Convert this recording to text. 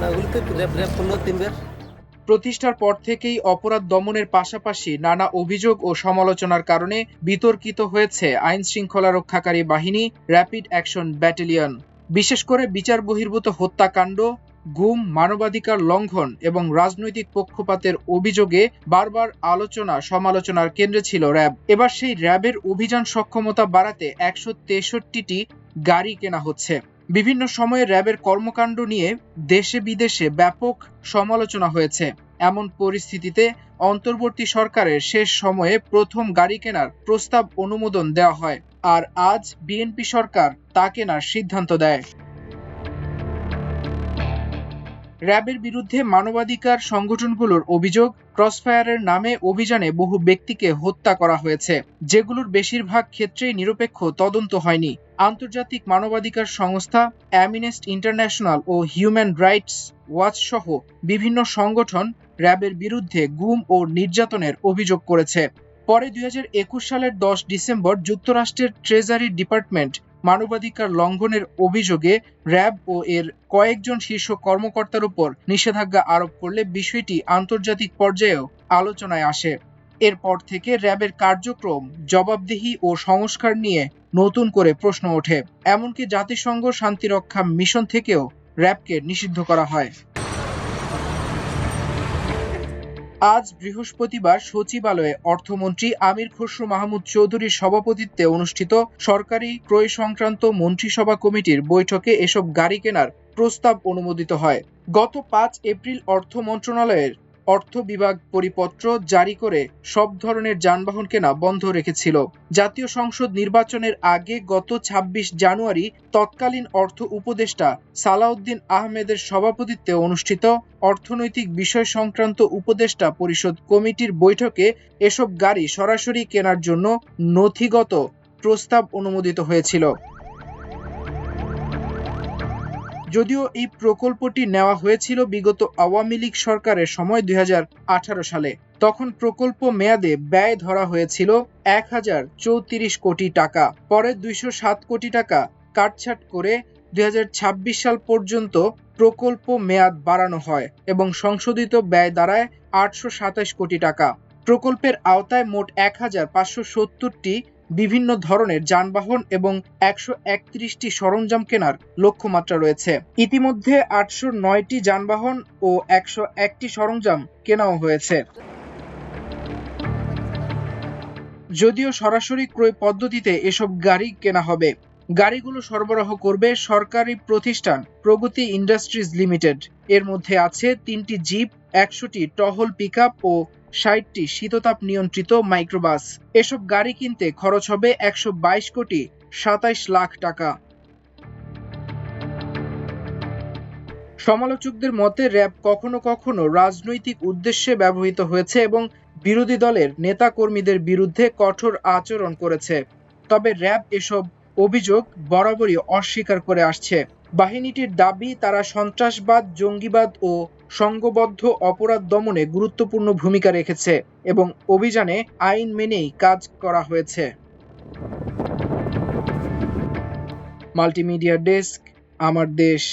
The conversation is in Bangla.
না, ওগুলো তো র্যাব করলো 3 বার। প্রতিষ্ঠার পর থেকেই অপরাধ দমনের পাশাপাশি নানা অভিযোগ ও সমালোচনার কারণে বিতর্কিত হয়েছে আইন শৃঙ্খলা রক্ষাকারী বাহিনী র্যাপিড অ্যাকশন ব্যাটালিয়ন। বিশেষ করে বিচার বহির্ভূত হত্যাকাণ্ড, গুম, মানবাধিকার লঙ্ঘন এবং রাজনৈতিক পক্ষপাতের অভিযোগে বারবার আলোচনা সমালোচনার কেন্দ্রে ছিল র্যাব। এবার সেই র্যাবের অভিযান সক্ষমতা বাড়াতে 163টি গাড়ি কেনা হচ্ছে। বিভিন্ন সময়ে র্যাবের কর্মকাণ্ড নিয়ে দেশে বিদেশে ব্যাপক সমালোচনা হয়েছে। এমন পরিস্থিতিতে অন্তর্বর্তী সরকারের শেষ সময়ে প্রথম গাড়ি কেনার প্রস্তাব অনুমোদন দেওয়া হয়, আর আজ বিএনপি সরকার তা কেনার সিদ্ধান্ত দেয়। র্যাবের বিরুদ্ধে মানবাধিকার সংগঠনগুলোর অভিযোগ, ক্রসফায়ারের নামে অভিযানে বহু ব্যক্তিকে হত্যা করা হয়েছে, যেগুলোর বেশিরভাগ ক্ষেত্রেই নিরপেক্ষ তদন্ত হয়নি। আন্তর্জাতিক মানবাধিকার সংস্থা অ্যামনেস্টি ইন্টারন্যাশনাল ও হিউম্যান রাইটস ওয়াচ সহ বিভিন্ন সংগঠন র্যাবের বিরুদ্ধে গুম ও নির্যাতনের অভিযোগ করেছে। পরে 2021 সালের 10 ডিসেম্বর যুক্তরাষ্ট্রের ট্রেজারি ডিপার্টমেন্ট মানবাধিকার লঙ্ঘনের অভিযোগে র্যাব ও এর কয়েকজন শীর্ষ কর্মকর্তার উপর নিষেধাজ্ঞা আরোপ করলে বিষয়টি আন্তর্জাতিক পর্যায়েও আলোচনায় আসে। এরপর থেকে র্যাবের কার্যক্রম, জবাবদিহি ও সংস্কার নিয়ে নতুন করে প্রশ্ন ওঠে। এমনকি জাতিসংঘ শান্তিরক্ষা মিশন থেকেও র্যাবকে নিষিদ্ধ করা হয়। আজ বৃহস্পতিবার সচিবালয়ে অর্থমন্ত্রী আমির খসরু মাহমুদ চৌধুরীর সভাপতিত্বে অনুষ্ঠিত সরকারি ক্রয় সংক্রান্ত মন্ত্রিসভা কমিটির বৈঠকে এসব গাড়ি কেনার প্রস্তাব অনুমোদিত হয়। গত 5 এপ্রিল অর্থ মন্ত্রণালয়ের অর্থ বিভাগ পরিপত্র জারি করে সব ধরনের যানবাহন কেনা বন্ধ রেখেছিল। জাতীয় সংসদ নির্বাচনের আগে গত 26 জানুয়ারি তৎকালীন অর্থ উপদেষ্টা সালাউদ্দিন আহমেদের সভাপতিত্বে অনুষ্ঠিত অর্থনৈতিক বিষয় সংক্রান্ত উপদেষ্টা পরিষদ কমিটির বৈঠকে এসব গাড়ি সরাসরি কেনার জন্য নথিগত প্রস্তাব অনুমোদিত হয়েছিল। যদিও এই প্রকল্পটি নেওয়া হয়েছিল বিগত আওয়ামী লীগ সরকারের সময় 2018 সালে। তখন প্রকল্প মেয়াদে ব্যয় ধরা হয়েছিল 1034 কোটি টাকা। পরে 207 কোটি টাকা কাটছাঁট করে 2026 সাল পর্যন্ত প্রকল্প মেয়াদ বাড়ানো হয় এবং সংশোধিত ব্যয় দাঁড়ায় 827 কোটি টাকা। প্রকল্পের আওতায় মোট 1570টি বিভিন্ন ধরনের যানবাহন এবং 131টি সরঞ্জাম কেনার লক্ষ্যমাত্রা রয়েছে। ইতিমধ্যে 809টি যানবাহন ও 101টি সরঞ্জাম কেনাও হয়েছে। যদিও সরাসরি ক্রয় পদ্ধতিতে এসব গাড়ি কেনা হবে। গাড়িগুলো সরবরাহ করবে সরকারি প্রতিষ্ঠান প্রগতি ইন্ডাস্ট্রিজ লিমিটেড। এর মধ্যে আছে 3টি জিপ, 100টি টহল পিকআপ ও 60টি শীততাপ নিয়ন্ত্রিত মাইক্রোবাস। এসব গাড়ি কিনতে খরচ হবে 122 কোটি 27 লাখ টাকা। সমালোচকদের মতে র্যাব কখনো কখনো রাজনৈতিক উদ্দেশ্যে ব্যবহৃত হয়েছে এবং বিরোধী দলের নেতা কর্মীদের বিরুদ্ধে কঠোর আচরণ করেছে। তবে র্যাব এসব অভিযোগ বরাবরই অস্বীকার করে আসছে। বাহিনীটির দাবি, তারা সন্ত্রাসবাদ, জঙ্গিবাদ ও সংঘবদ্ধ অপরাধ দমনে গুরুত্বপূর্ণ ভূমিকা রেখেছে এবং অভিযানে আইন মেনেই কাজ করা হয়েছে। মাল্টিমিডিয়া ডেস্ক, আমার দেশ।